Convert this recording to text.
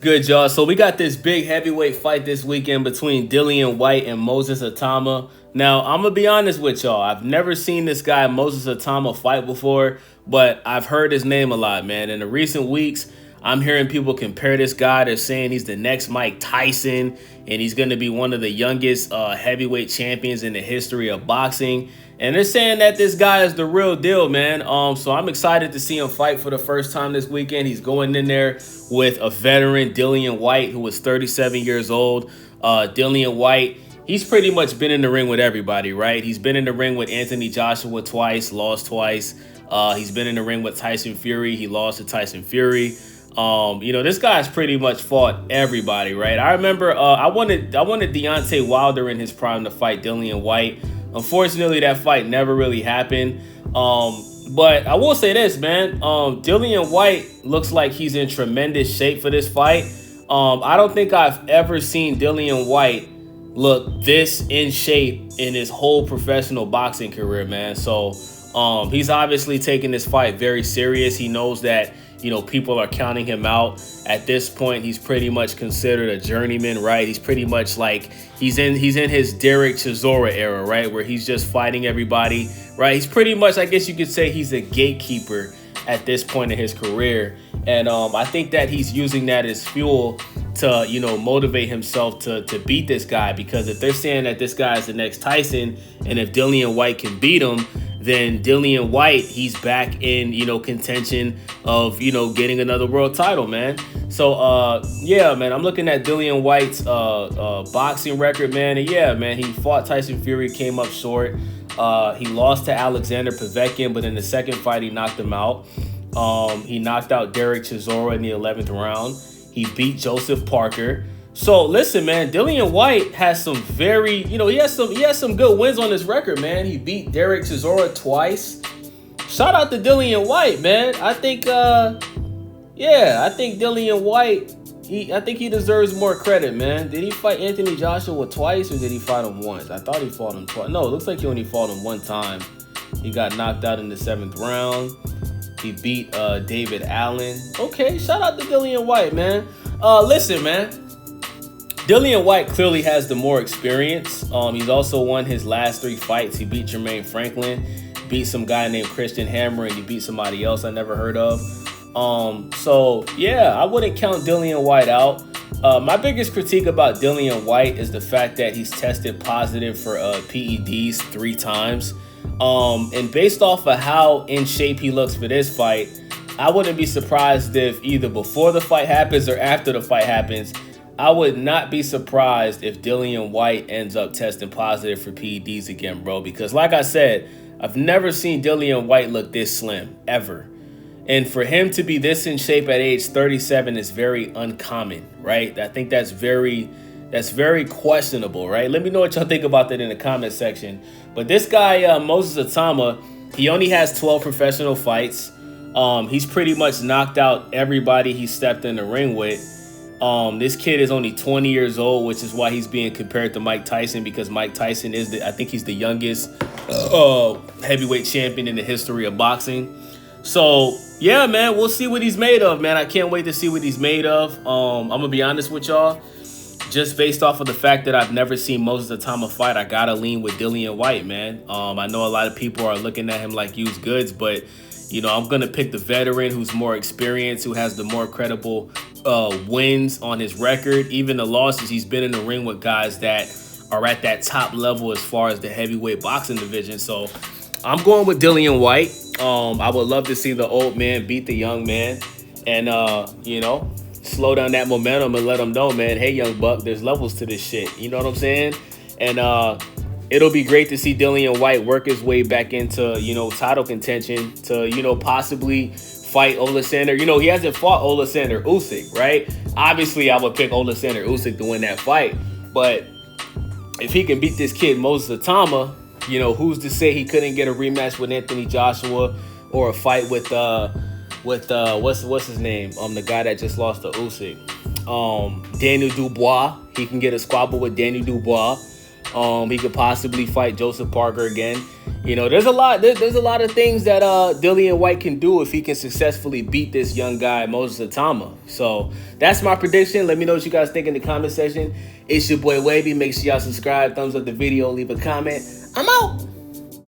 Good, y'all. So we got this big heavyweight fight this weekend between Dillian Whyte and Moses Itauma. Now, I'm gonna be honest with y'all. I've never seen this guy Moses Itauma fight before, but I've heard his name a lot, man. In the recent weeks, I'm hearing people compare this guy. They're saying he's the next Mike Tyson, and he's gonna be one of the youngest heavyweight champions in the history of boxing. And they're saying that this guy is the real deal, man. So I'm excited to see him fight for the first time this weekend. He's going in there with a veteran, Dillian Whyte, who was 37 years old. Dillian Whyte, he's pretty much been in the ring with everybody, right? He's been in the ring with Anthony Joshua twice, lost twice. He's been in the ring with Tyson Fury. He lost to Tyson Fury. This guy's pretty much fought everybody, right? I remember I wanted Deontay Wilder in his prime to fight Dillian Whyte. Unfortunately, that fight never really happened. But I will say this, man. Dillian Whyte looks like he's in tremendous shape for this fight. I don't think I've ever seen Dillian Whyte look this in shape in his whole professional boxing career, man. So he's obviously taking this fight very serious. He knows that, people are counting him out. At this point, he's pretty much considered a journeyman, right? He's pretty much like he's in his Derek Chisora era, right? Where he's just fighting everybody, right? He's pretty much, I guess you could say, he's a gatekeeper at this point in his career. And I think that he's using that as fuel to, motivate himself to beat this guy. Because if they're saying that this guy is the next Tyson, and if Dillian Whyte can beat him, then Dillian Whyte, he's back in, contention of, getting another world title, man. So, yeah, man, I'm looking at Dillian Whyte's boxing record, man. And yeah, man, he fought Tyson Fury, came up short. He lost to Alexander Povetkin, but in the second fight, he knocked him out. He knocked out Derek Chisora in the 11th round. He beat Joseph Parker. So listen, man, Dillian Whyte has some very, he has some good wins on his record, man. He beat Derek Chisora twice. Shout out to Dillian Whyte, man. I think Dillian Whyte, I think he deserves more credit, man. Did he fight Anthony Joshua twice, or did he fight him once? I thought he fought him twice. No, it looks like he only fought him one time. He got knocked out in the 7th round. He beat David Allen. Okay, shout out to Dillian Whyte, man. Listen, man. Dillian Whyte clearly has the more experience. He's also won his last 3 fights. He beat Jermaine Franklin, beat some guy named Christian Hammer, and he beat somebody else I never heard of. So yeah, I wouldn't count Dillian Whyte out. My biggest critique about Dillian Whyte is the fact that he's tested positive for PEDs 3 times. And based off of how in shape he looks for this fight, I wouldn't be surprised if either before the fight happens or after the fight happens, I would not be surprised if Dillian Whyte ends up testing positive for PEDs again, bro. Because like I said, I've never seen Dillian Whyte look this slim, ever. And for him to be this in shape at age 37 is very uncommon, right? I think that's very questionable, right? Let me know what y'all think about that in the comment section. But this guy, Moses Itauma, he only has 12 professional fights. He's pretty much knocked out everybody he stepped in the ring with. This kid is only 20 years old, which is why he's being compared to Mike Tyson, because Mike Tyson is I think he's the youngest heavyweight champion in the history of boxing. So yeah, man, we'll see what he's made of, man. I can't wait to see what he's made of. I'm gonna be honest with y'all. Just based off of the fact that I've never seen Moses Itauma fight, I gotta lean with Dillian Whyte, man. I know a lot of people are looking at him like used goods, but I'm gonna pick the veteran who's more experienced, who has the more credible wins on his record. Even the losses, he's been in the ring with guys that are at that top level as far as the heavyweight boxing division. So I'm going with Dillian Whyte. I would love to see the old man beat the young man, and slow down that momentum and let them know, man, hey, young buck, there's levels to this shit. You know what I'm saying? And it'll be great to see Dillian Whyte work his way back into, title contention to, possibly fight Oleksandr. He hasn't fought Oleksandr Usyk, right? Obviously, I would pick Oleksandr Usyk to win that fight. But if he can beat this kid, Moses Itauma, who's to say he couldn't get a rematch with Anthony Joshua, or a fight with what's his name? The guy that just lost to Usyk. Daniel Dubois. He can get a squabble with Daniel Dubois. He could possibly fight Joseph Parker again. You know, there's a lot of things that Dillian Whyte can do if he can successfully beat this young guy, Moses Itauma. So that's my prediction. Let me know what you guys think in the comment section. It's your boy Wavy. Make sure y'all subscribe, thumbs up the video, leave a comment. I'm out.